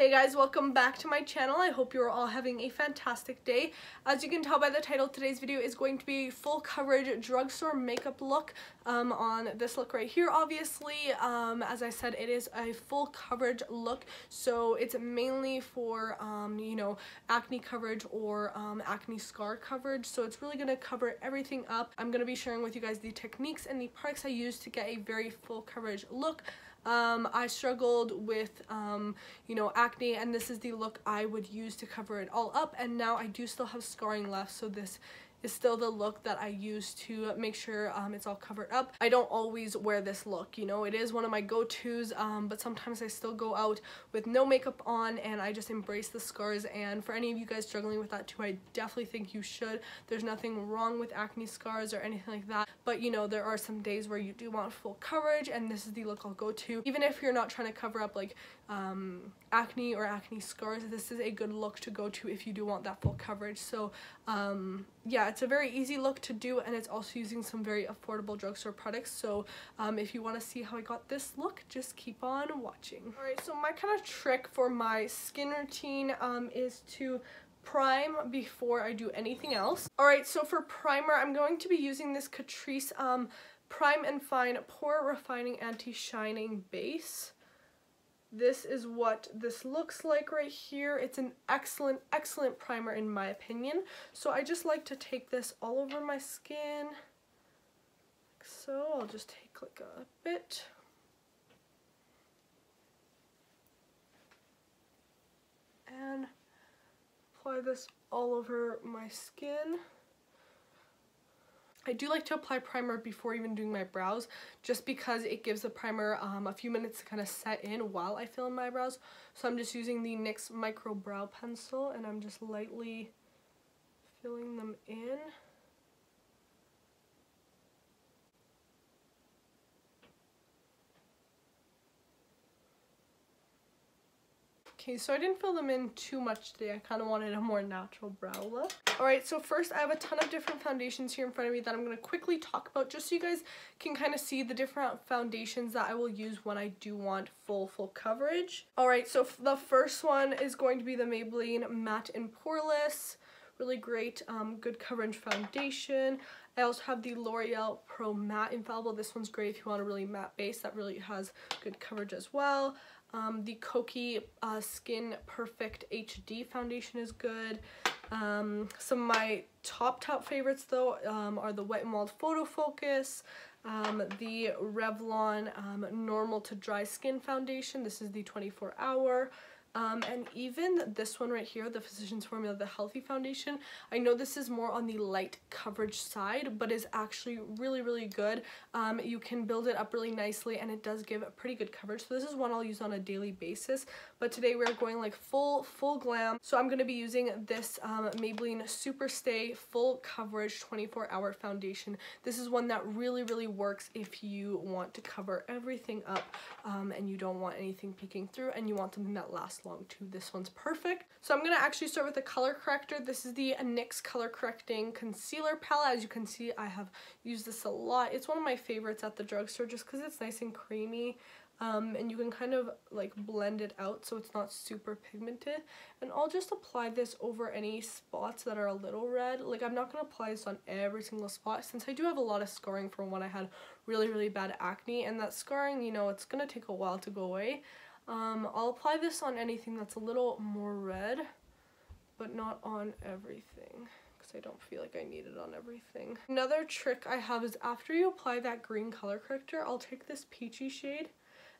Hey guys, welcome back to my channel. I hope you're all having a fantastic day. As you can tell by the title, today's video is going to be full coverage drugstore makeup look on this look right here. Obviously, as I said, it is a full coverage look, so it's mainly for you know, acne coverage or acne scar coverage, so it's really going to cover everything up. I'm going to be sharing with you guys the techniques and the products I use to get a very full coverage look. I struggled with you know, acne, and this is the look I would use to cover it all up, and now I do still have scarring left, so this is still the look that I use to make sure it's all covered up. I don't always wear this look, you know, it is one of my go-tos, but sometimes I still go out with no makeup on and I just embrace the scars. And for any of you guys struggling with that too, I definitely think you should. There's nothing wrong with acne scars or anything like that, but you know, there are some days where you do want full coverage, and this is the look I'll go to. Even if you're not trying to cover up like acne or acne scars, this is a good look to go to if you do want that full coverage. So yeah, it's a very easy look to do, and it's also using some very affordable drugstore products. So if you want to see how I got this look, just keep on watching. Alright, so my kind of trick for my skin routine is to prime before I do anything else. Alright, so for primer, I'm going to be using this Catrice Prime and Fine Pore Refining Anti-Shining Base. This is what this looks like right here. It's an excellent primer in my opinion. So I just like to take this all over my skin, like so. I'll just take like a bit. And apply this all over my skin. I do like to apply primer before even doing my brows, just because it gives the primer a few minutes to kind of set in while I fill in my brows. So I'm just using the NYX Micro Brow Pencil, and I'm just lightly filling them in. Okay, so I didn't fill them in too much today. I kind of wanted a more natural brow look. Alright, so first I have a ton of different foundations here in front of me that I'm going to quickly talk about, just so you guys can kind of see the different foundations that I will use when I do want full coverage. Alright, so the first one is going to be the Maybelline Matte and Poreless. Really great, good coverage foundation. I also have the L'Oreal Pro Matte Infallible. This one's great if you want a really matte base that really has good coverage as well. The Coty Skin Perfect HD foundation is good. Some of my top favorites though are the Wet n Wild Photo Focus, the Revlon Normal to Dry Skin foundation. This is the 24-hour. And even this one right here, the Physicians Formula, the Healthy Foundation. I know this is more on the light coverage side, but is actually really good. You can build it up really nicely, and it does give a pretty good coverage. So this is one I'll use on a daily basis, but today we're going like full glam. So I'm going to be using this Maybelline Superstay Full Coverage 24-hour foundation. This is one that really works if you want to cover everything up and you don't want anything peeking through, and you want something that lasts long too. This one's perfect. So I'm going to actually start with the color corrector. This is the NYX Color Correcting Concealer Palette. As you can see, I have used this a lot. It's one of my favorites at the drugstore just because it's nice and creamy. And you can kind of like blend it out so it's not super pigmented. And I'll just apply this over any spots that are a little red. Like, I'm not going to apply this on every single spot, since I do have a lot of scarring from when I had really bad acne, and that scarring, you know, it's going to take a while to go away. I'll apply this on anything that's a little more red, but not on everything, because I don't feel like I need it on everything. Another trick I have is after you apply that green color corrector, I'll take this peachy shade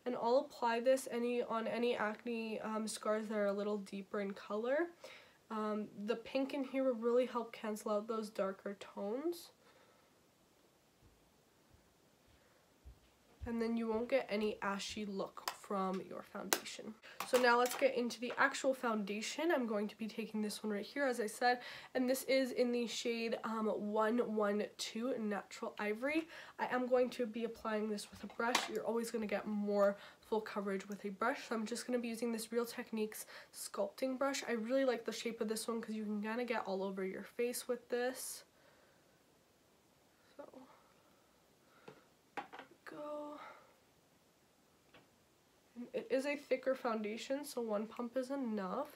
and I'll apply this on any acne scars that are a little deeper in color. The pink in here will really help cancel out those darker tones. And then you won't get any ashy look from your foundation. So now let's get into the actual foundation. I'm going to be taking this one right here, as I said, and this is in the shade 112 Natural Ivory. I am going to be applying this with a brush. You're always going to get more full coverage with a brush, so I'm just going to be using this Real Techniques sculpting brush. I really like the shape of this one because you can kind of get all over your face with this. It is a thicker foundation, so one pump is enough.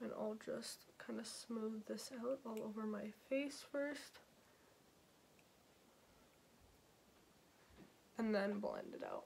And I'll just kind of smooth this out all over my face first. And then blend it out.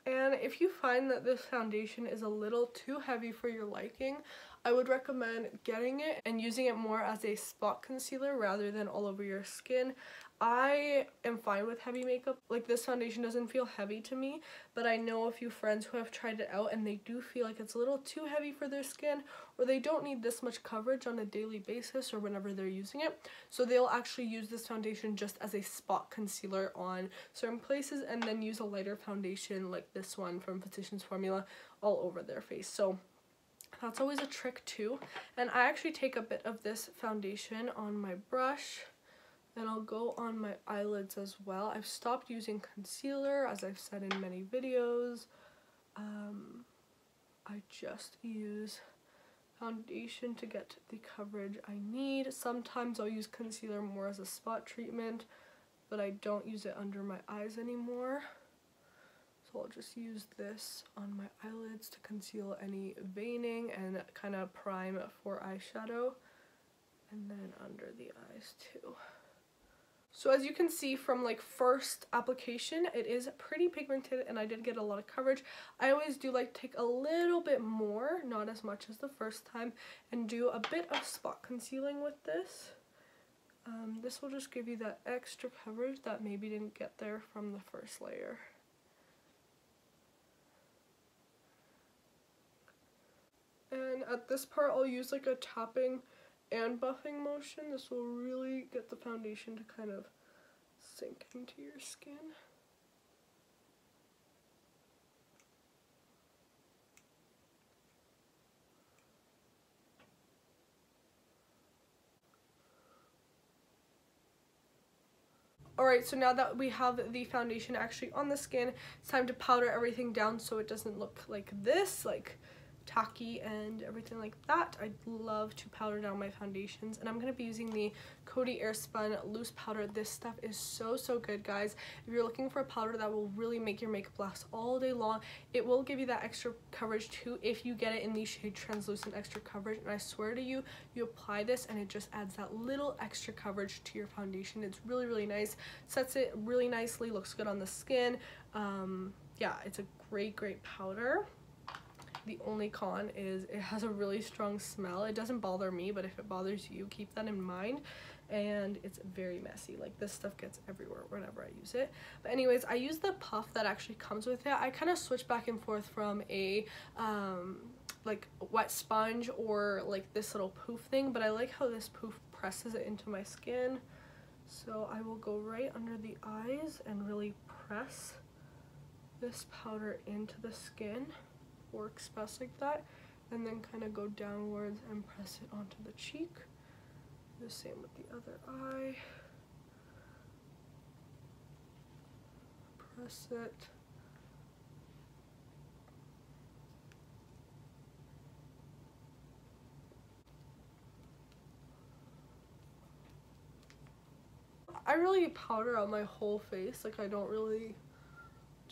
And if you find that this foundation is a little too heavy for your liking, I would recommend getting it and using it more as a spot concealer rather than all over your skin. I am fine with heavy makeup. Like, this foundation doesn't feel heavy to me, but I know a few friends who have tried it out and they do feel like it's a little too heavy for their skin, or they don't need this much coverage on a daily basis or whenever they're using it. So they'll actually use this foundation just as a spot concealer on certain places and then use a lighter foundation like this one from Physicians Formula all over their face. So that's always a trick too. And I actually take a bit of this foundation on my brush and I'll go on my eyelids as well. I've stopped using concealer, as I've said in many videos. I just use foundation to get the coverage I need. Sometimes I'll use concealer more as a spot treatment, but I don't use it under my eyes anymore. So I'll just use this on my eyelids to conceal any veining and kind of prime for eyeshadow, and then under the eyes too. So as you can see from like first application, it is pretty pigmented and I did get a lot of coverage. I always do like take a little bit more, not as much as the first time, and do a bit of spot concealing with this. This will just give you that extra coverage that maybe didn't get there from the first layer. And at this part, I'll use like a tapping and buffing motion. This will really get the foundation to kind of sink into your skin. Alright, so now that we have the foundation actually on the skin, it's time to powder everything down so it doesn't look like this, like tacky and everything like that. I love to powder down my foundations, and I'm going to be using the Coty Airspun loose powder. This stuff is so good, guys. If you're looking for a powder that will really make your makeup last all day long, it will give you that extra coverage too if you get it in the shade Translucent Extra Coverage. And I swear to you, you apply this and it just adds that little extra coverage to your foundation. It's really nice, sets it really nicely, looks good on the skin. Yeah, it's a great powder. The only con is it has a really strong smell. It doesn't bother me, but if it bothers you, keep that in mind. And it's very messy. Like, this stuff gets everywhere whenever I use it. But anyways, I use the puff that actually comes with it. I kind of switch back and forth from a like wet sponge or like this little poof thing, but I like how this poof presses it into my skin. So I will go right under the eyes and really press this powder into the skin. Works best like that, and then kind of go downwards and press it onto the cheek. The same with the other eye. Press it. I really powder out my whole face. Like, I don't really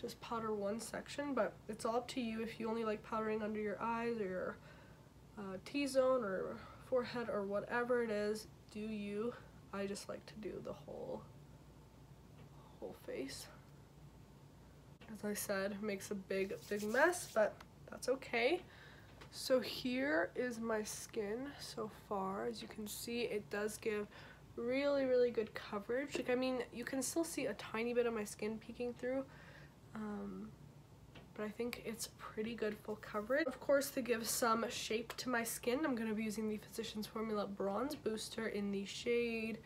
just powder one section, but it's all up to you. If you only like powdering under your eyes or your T-zone or forehead or whatever it is, do you. I just like to do the whole face. As I said, makes a big mess, but that's okay. So here is my skin so far. As you can see, it does give really good coverage. Like, I mean, you can still see a tiny bit of my skin peeking through, but I think it's pretty good full coverage. Of course, to give some shape to my skin, I'm going to be using the Physicians Formula Bronze Booster in the shade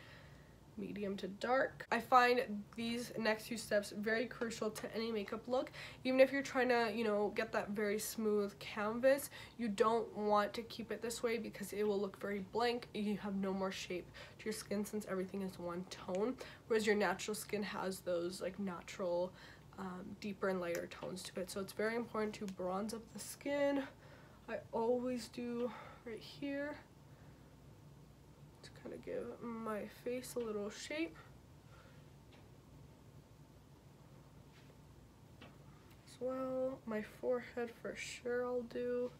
medium to dark. I find these next few steps very crucial to any makeup look. Even if you're trying to, you know, get that very smooth canvas, you don't want to keep it this way because it will look very blank. You have no more shape to your skin since everything is one tone, whereas your natural skin has those like natural deeper and lighter tones to it. So it's very important to bronze up the skin. I always do right here to kind of give my face a little shape. As well, my forehead for sure I'll do.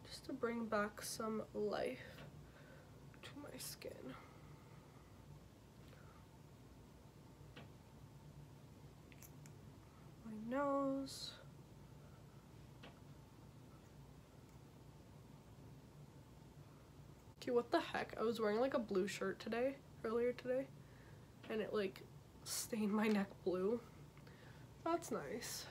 Just to bring back some life to my skin. My nose. Okay, what the heck? I was wearing like a blue shirt earlier today, and it like stained my neck blue. That's nice.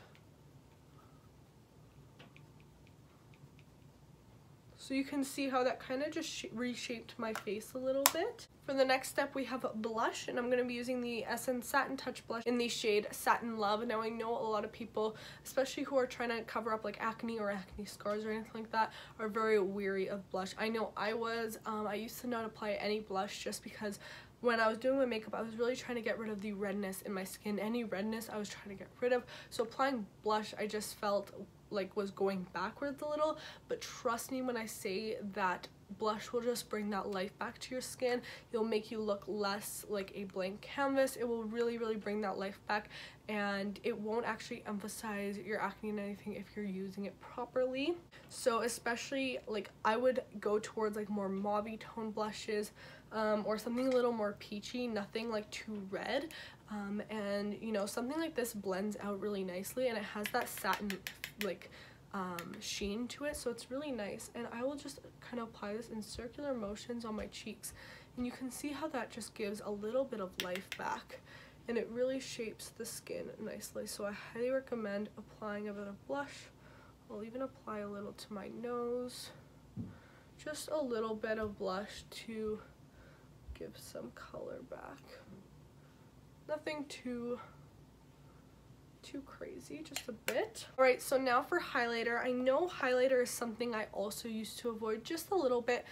So you can see how that kind of just reshaped my face a little bit. For the next step, we have blush, and I'm going to be using the Essence Satin Touch Blush in the shade Satin Love. Now, I know a lot of people, especially who are trying to cover up like acne or acne scars or anything like that, are very weary of blush. I know I was. I used to not apply any blush just because when I was doing my makeup, I was really trying to get rid of the redness in my skin. Any redness I was trying to get rid of. So applying blush, I just felt like was going backwards a little, but trust me when I say that blush will just bring that life back to your skin. It'll make you look less like a blank canvas. It will really bring that life back, and it won't actually emphasize your acne and anything if you're using it properly. So especially like I would go towards like more mauve tone blushes, or something a little more peachy, nothing like too red, and you know, something like this blends out really nicely, and it has that satin like sheen to it, so it's really nice. And I will just kind of apply this in circular motions on my cheeks, and you can see how that just gives a little bit of life back, and it really shapes the skin nicely. So I highly recommend applying a bit of blush. I'll even apply a little to my nose, just a little bit of blush to give some color back. Nothing too crazy, just a bit. Alright, so now for highlighter. I know highlighter is something I also used to avoid just a little bit,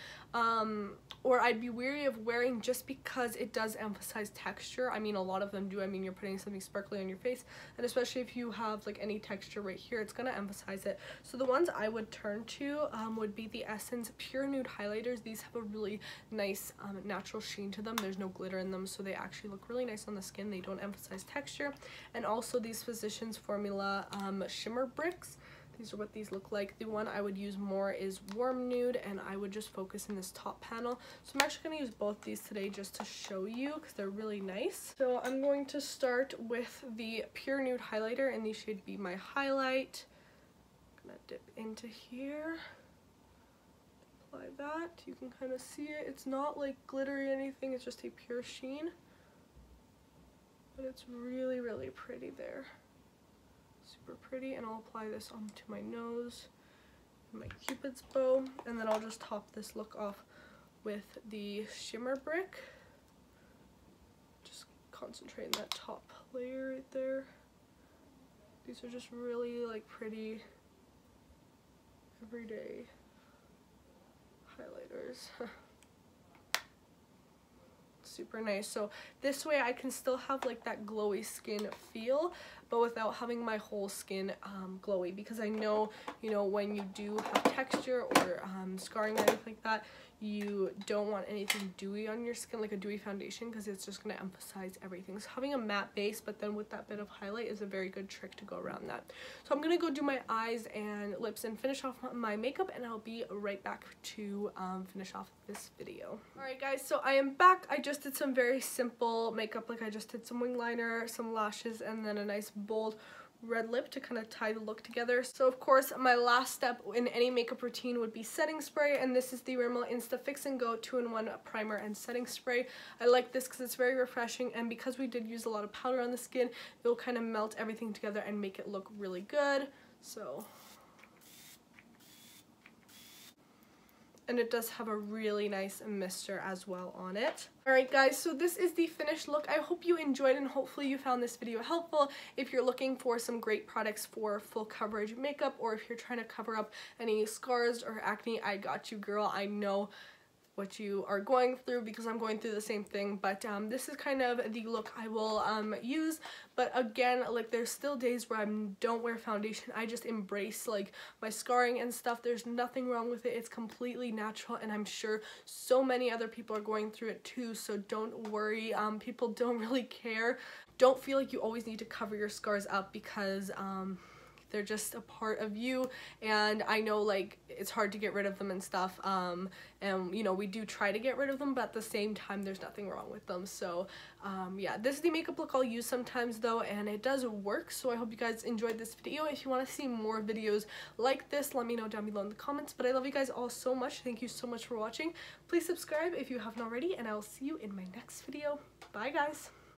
or I'd be weary of wearing just because it does emphasize texture. I mean, a lot of them do. I mean, you're putting something sparkly on your face, and especially if you have like any texture right here, it's gonna emphasize it. So the ones I would turn to would be the Essence Pure Nude highlighters. These have a really nice natural sheen to them. There's no glitter in them, so they actually look really nice on the skin. They don't emphasize texture. And also these Physicians Formula shimmer bricks. These are what these look like. The one I would use more is Warm Nude, and I would just focus in this top panel. So I'm actually going to use both these today just to show you because they're really nice. So I'm going to start with the Pure Nude highlighter in the shade Be My Highlight. I'm going to dip into here. Apply that. You can kind of see it. It's not like glittery or anything. It's just a pure sheen. But it's really pretty there. Super pretty. And I'll apply this onto my nose, my Cupid's bow, and then I'll just top this look off with the shimmer brick. Just concentrate in that top layer right there. These are just really like pretty everyday highlighters. Super nice. So this way I can still have like that glowy skin feel, but without having my whole skin glowy, because I know, you know, when you do have texture or scarring or anything like that, you don't want anything dewy on your skin, like a dewy foundation, because it's just going to emphasize everything. So having a matte base but then with that bit of highlight is a very good trick to go around that. So I'm going to go do my eyes and lips and finish off my makeup, and I'll be right back to finish off this video. Alright guys, so I am back. I just did some very simple makeup, like I just did some wing liner, some lashes, and then a nice bold red lip to kind of tie the look together. So of course my last step in any makeup routine would be setting spray, and this is the Rimmel Insta Fix and Go 2-in-1 primer and setting spray. I like this because it's very refreshing, and because we did use a lot of powder on the skin, it will kind of melt everything together and make it look really good. So, and it does have a really nice mister as well on it. Alright guys, so this is the finished look. I hope you enjoyed and hopefully you found this video helpful. If you're looking for some great products for full coverage makeup, or if you're trying to cover up any scars or acne, I got you girl. I know what you are going through, because I'm going through the same thing. But this is kind of the look I will use. But again, like, there's still days where I don't wear foundation. I just embrace like my scarring and stuff. There's nothing wrong with it. It's completely natural, and I'm sure so many other people are going through it too, so don't worry. People don't really care. Don't feel like you always need to cover your scars up, because they're just a part of you, and I know like it's hard to get rid of them and stuff, and you know, we do try to get rid of them, but at the same time there's nothing wrong with them. So yeah, this is the makeup look I'll use sometimes though, and it does work. So I hope you guys enjoyed this video. If you want to see more videos like this, let me know down below in the comments. But I love you guys all so much. Thank you so much for watching. Please subscribe if you haven't already, and I will see you in my next video. Bye guys.